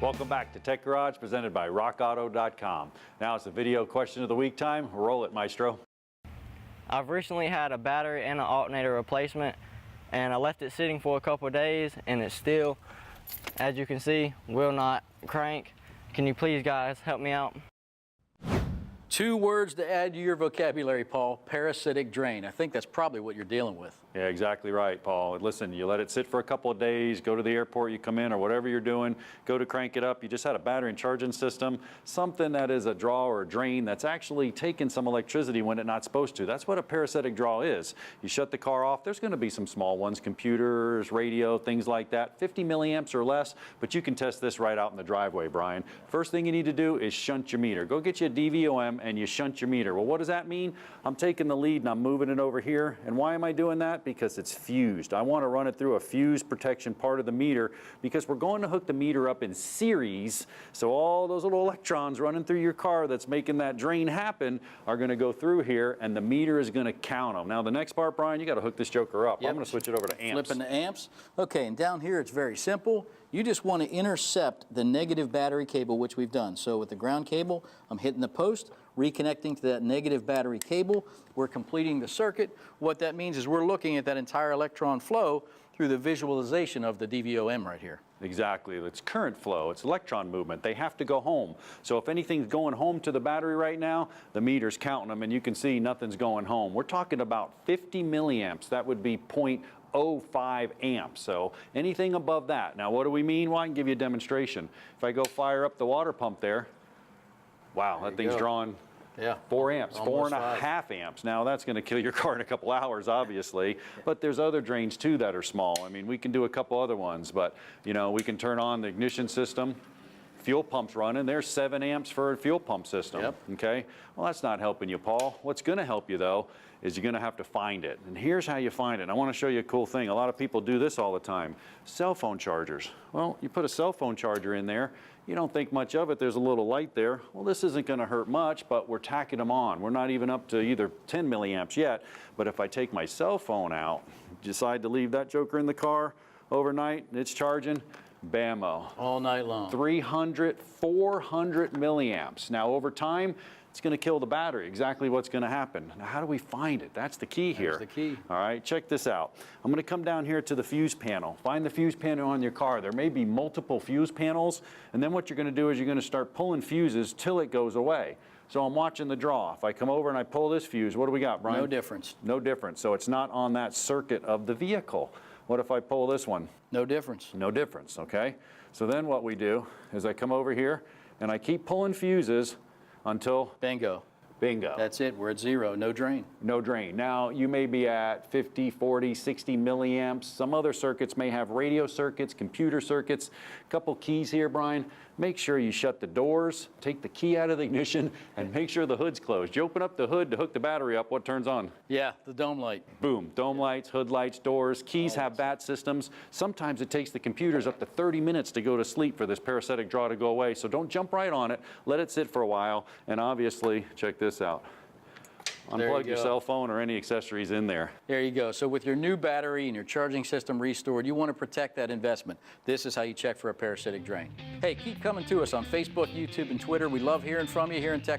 Welcome back to Tech Garage, presented by RockAuto.com. Now it's the video question of the week time. Roll it, Maestro. I've recently had a battery and an alternator replacement, and I left it sitting for a couple of days, and it still, as you can see, will not crank. Can you please, guys, help me out? 2 words to add to your vocabulary, Paul: parasitic drain. I think that's probably what you're dealing with. Yeah, exactly right, Paul. Listen, you let it sit for a couple of days, go to the airport, you come in, or whatever you're doing, go to crank it up. You just had a battery and charging system, something that is a draw or a drain that's actually taking some electricity when it's not supposed to. That's what a parasitic draw is. You shut the car off. There's going to be some small ones, computers, radio, things like that, 50 milliamps or less, but you can test this right out in the driveway, Brian. First thing you need to do is shunt your meter. Go get you a DVOM and you shunt your meter. Well, what does that mean? I'm taking the lead and I'm moving it over here. And why am I doing that? Because it's fused. I want to run it through a fuse protection part of the meter, because we're going to hook the meter up in series. So all those little electrons running through your car that's making that drain happen are going to go through here, and the meter is going to count them. Now the next part, Brian, you got to hook this joker up. Yep. I'm going to switch it over to amps. Flipping to amps. Okay, and down here it's very simple. You just want to intercept the negative battery cable, which we've done. So with the ground cable, I'm hitting the post, reconnecting to that negative battery cable. We're completing the circuit. What that means is we're looking at that entire electron flow through the visualization of the DVOM right here. Exactly. It's current flow. It's electron movement. They have to go home. So if anything's going home to the battery right now, the meter's counting them, and you can see nothing's going home. We're talking about 50 milliamps. That would be 0.05 amps. So anything above that. Now, what do we mean? Well, I can give you a demonstration. If I go fire up the water pump there, wow, that thing's drawing 4 amps, Almost 4.5 amps. Now that's going to kill your car in a couple hours, obviously, but there's other drains too that are small. I mean, we can do a couple other ones, but you know, we can turn on the ignition system. Fuel pump's running. There's 7 amps for a fuel pump system. Yep. Okay. Well, that's not helping you, Paul. What's going to help you though is you're going to have to find it. And here's how you find it. I want to show you a cool thing. A lot of people do this all the time. Cell phone chargers. Well, you put a cell phone charger in there. You don't think much of it. There's a little light there. Well, this isn't going to hurt much, but we're tacking them on. We're not even up to either 10 milliamps yet. But if I take my cell phone out, decide to leave that joker in the car overnight, and it's charging, bammo. All night long. 300, 400 milliamps. Now, over time, it's going to kill the battery. Exactly what's going to happen. Now, how do we find it? That's the key here. That's the key. All right, check this out. I'm going to come down here to the fuse panel. Find the fuse panel on your car. There may be multiple fuse panels, and then what you're going to do is you're going to start pulling fuses till it goes away. So I'm watching the draw. If I come over and I pull this fuse, what do we got, Brian? No difference. No difference. So it's not on that circuit of the vehicle. What if I pull this one? No difference. No difference, okay? So then what we do is I come over here and I keep pulling fuses until Bingo. bingo. That's it. We're at 0. No drain. No drain. Now, you may be at 50, 40, 60 milliamps. Some other circuits may have radio circuits, computer circuits. A couple keys here, Brian. Make sure you shut the doors, take the key out of the ignition, and make sure the hood's closed. You open up the hood to hook the battery up, what turns on? Yeah, the dome light. Boom. Dome lights, hood lights, doors. Keys have bat systems. Sometimes it takes the computers up to 30 minutes to go to sleep for this parasitic draw to go away. So don't jump right on it. Let it sit for a while. And obviously, check this out. Unplug your cell phone or any accessories in there. There you go. So with your new battery and your charging system restored, you want to protect that investment. This is how you check for a parasitic drain. Hey, keep coming to us on Facebook, YouTube, and Twitter. We love hearing from you here in Tech.